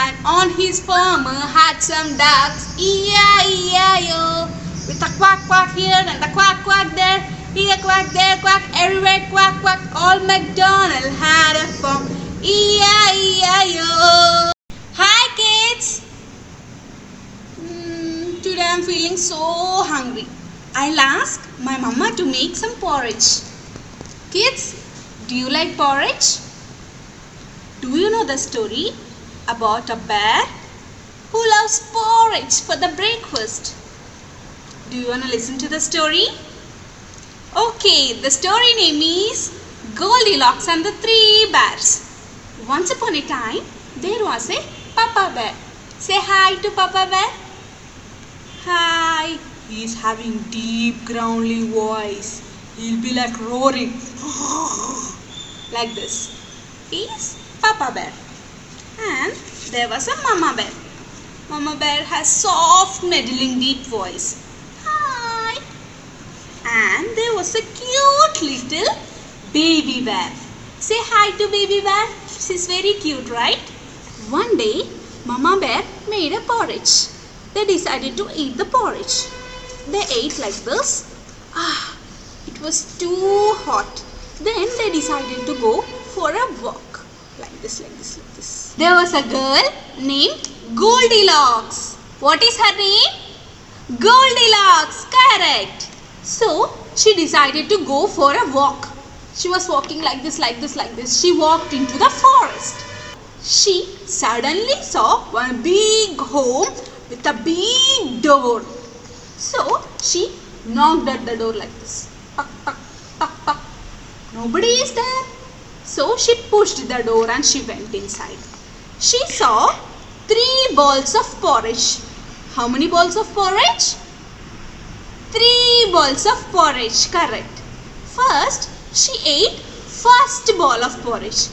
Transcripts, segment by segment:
and on his farm had some ducks, E-I-E-I-O. With a quack quack here and a quack quack there, here quack, there quack, everywhere quack quack. Old MacDonald had a farm, E-I-E-I-O. Hi kids! Today I'm feeling so hungry. I'll ask my mama to make some porridge. Kids, do you like porridge? Do you know the story about a bear who loves porridge for the breakfast? Do you want to listen to the story? Okay, the story name is Goldilocks and the Three Bears. Once upon a time, there was a Papa Bear. Say hi to Papa Bear. Hi. He is having deep growling voice. He'll be like roaring like this. He is Papa Bear. And there was a Mama Bear. Mama Bear has soft, meddling, deep voice. Hi. And there was a cute little baby bear. Say hi to baby bear. She's very cute, right? One day, Mama Bear made a porridge. They decided to eat the porridge. They ate like this. It was too hot. Then they decided to go for a walk. Like this, like this, like this. There was a girl named Goldilocks. What is her name? Goldilocks, correct. So, she decided to go for a walk. She was walking like this, like this, like this. She walked into the forest. She suddenly saw one big home with a big door. So, she knocked at the door like this. Tuck, tuck, tuck, tuck. Nobody is there. So, she pushed the door and she went inside. She saw 3 balls of porridge. How many balls of porridge? 3 balls of porridge, correct. First, she ate first ball of porridge.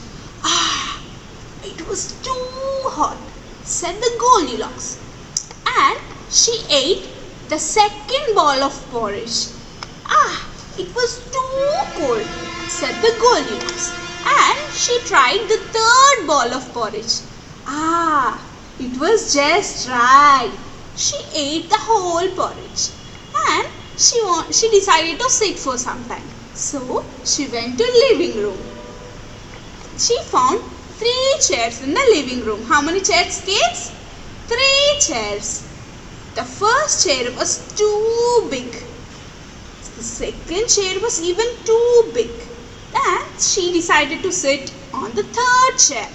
It was too hot, said the Goldilocks. And she ate the second ball of porridge. It was too cold, said the Goldilocks. And she tried the third ball of porridge. It was just right. She ate the whole porridge. And she decided to sit for some time. So, she went to living room. She found 3 chairs in the living room. How many chairs, kids? 3 chairs. The first chair was too big. The second chair was even too big. And she decided to sit on the third chair.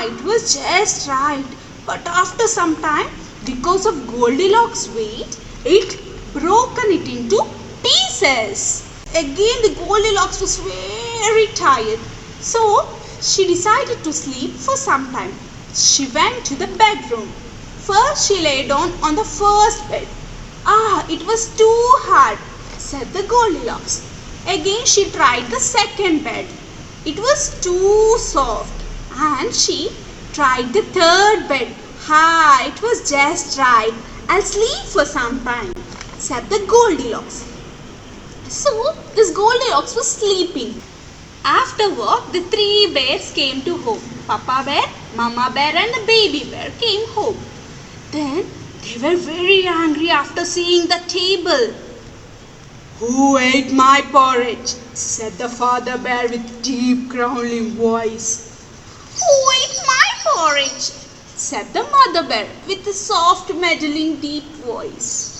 It was just right. But after some time, because of Goldilocks' weight, it broken it into pieces. Again, the Goldilocks was very tired. So, she decided to sleep for some time. She went to the bedroom. First, she lay down on the first bed. It was too hard, said the Goldilocks. Again, she tried the second bed. It was too soft. And she tried the third bed. It was just right. I'll sleep for some time, said the Goldilocks. So, this Goldilocks was sleeping. Afterward, the 3 bears came to home. Papa Bear, Mama Bear and the baby bear came home. Then, they were very angry after seeing the table. Who ate my porridge? Said the father bear with deep growling voice. Who ate my porridge? Said the mother bear with a soft meddling deep voice.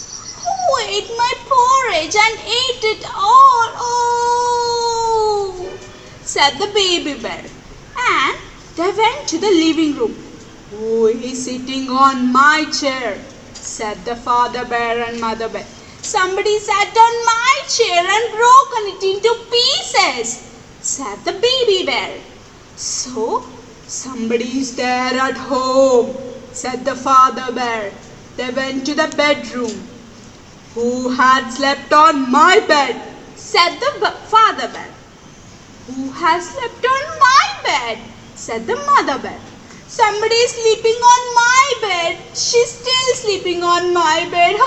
Who ate my porridge and ate it all? Said the baby bear. And they went to the living room. Who is sitting on my chair? Said the father bear and mother bear. Somebody sat on my chair and broken it into pieces, said the baby bear. So, somebody is there at home, said the father bear. They went to the bedroom. Who had slept on my bed? Said the father bear. Who has slept on my bed? Said the mother bear. Somebody is sleeping on my bed. She's still sleeping on my bed.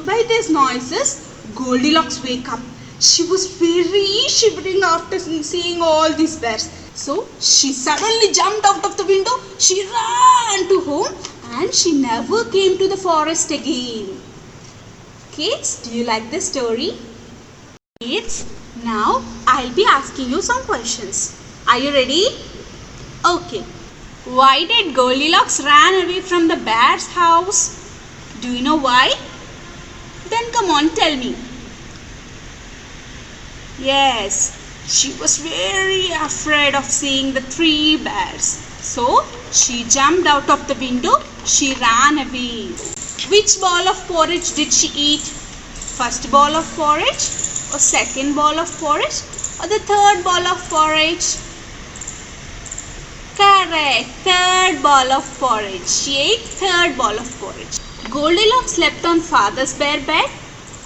By these noises, Goldilocks wake up. She was very shivering after seeing all these bears. So she suddenly jumped out of the window. She ran to home and she never came to the forest again. Kids, do you like the story? Kids, now I'll be asking you some questions. Are you ready? Okay. Why did Goldilocks ran away from the bear's house? Do you know why? Then come on, tell me. Yes, she was very afraid of seeing the three bears. So she jumped out of the window. She ran away. Which ball of porridge did she eat? First ball of porridge, or second ball of porridge, or the third ball of porridge? Correct, third ball of porridge. She ate third ball of porridge. Goldilocks slept on father's bear bed,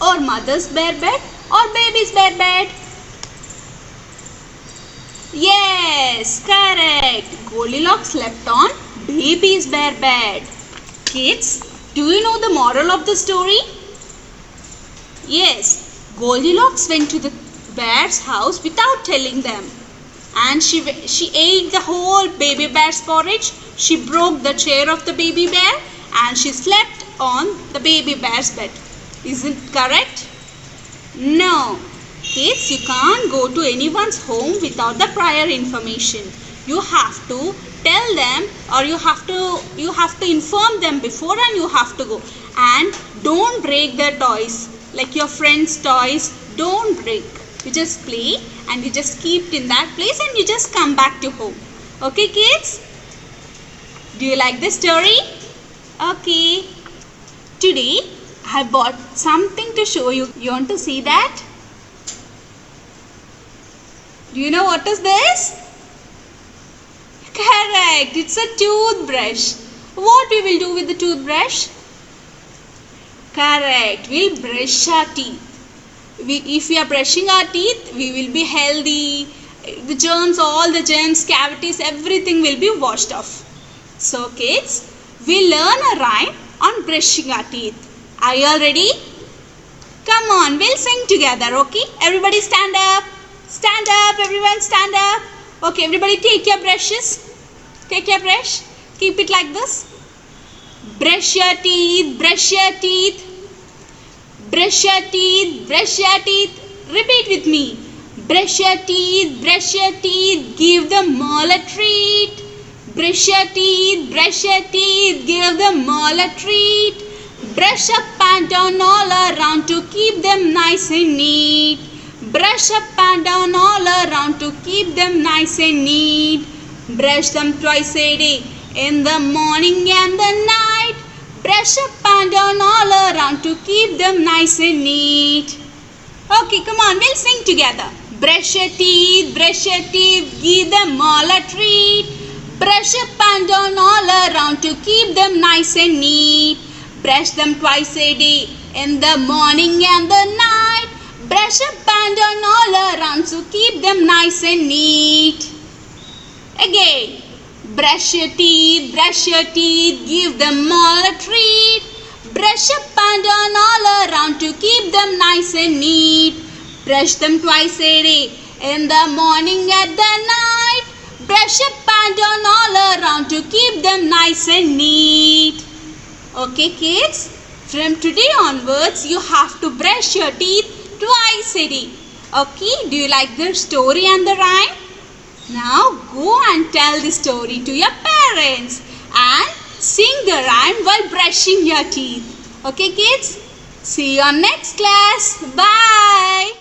or mother's bear bed, or baby's bear bed? Yes, correct. Goldilocks slept on baby's bear bed. Kids, do you know the moral of the story? Yes, Goldilocks went to the bear's house without telling them. And she ate the whole baby bear's porridge. She broke the chair of the baby bear and she slept on the baby bear's bed. Isn't it correct? No. Kids, you can't go to anyone's home without the prior information. You have to tell them, or you have to inform them before, and you have to go. And don't break their toys. Like your friends' toys, don't break. You just play and you just keep it in that place and you just come back to home. Okay, kids? Do you like the story? Okay. Today I bought something to show you. You want to see that? Do you know what is this? Correct. It's a toothbrush. What we will do with the toothbrush? Correct. We'll brush our teeth. If we are brushing our teeth, we will be healthy. The germs, all the germs, cavities, everything will be washed off. So kids, we learn a rhyme on brushing our teeth. Are you all ready? Come on, we'll sing together, okay? Everybody stand up. Stand up, everyone stand up. Okay, everybody take your brushes. Take your brush. Keep it like this. Brush your teeth, brush your teeth. Brush your teeth, brush your teeth. Repeat with me. Brush your teeth, give them all a treat. Brush your teeth, give them all a treat. Brush up and down all around to keep them nice and neat. Brush up and down all around to keep them nice and neat. Brush them twice a day, in the morning and the night. Brush up and down all around to keep them nice and neat. Okay, come on, we'll sing together. Brush your teeth, give them all a treat. Brush up and down all around to keep them nice and neat. Brush them twice a day, in the morning and the night. Brush up and down all around to keep them nice and neat. Again. Brush your teeth, give them all a treat. Brush up and down all around to keep them nice and neat. Brush them twice a day, in the morning and the night. Brush up and down all around to keep them nice and neat. Okay, kids? From today onwards, you have to brush your teeth twice a day. Okay, do you like the story and the rhyme? Now go and tell the story to your parents and sing the rhyme while brushing your teeth. Okay, kids? See you on next class. Bye.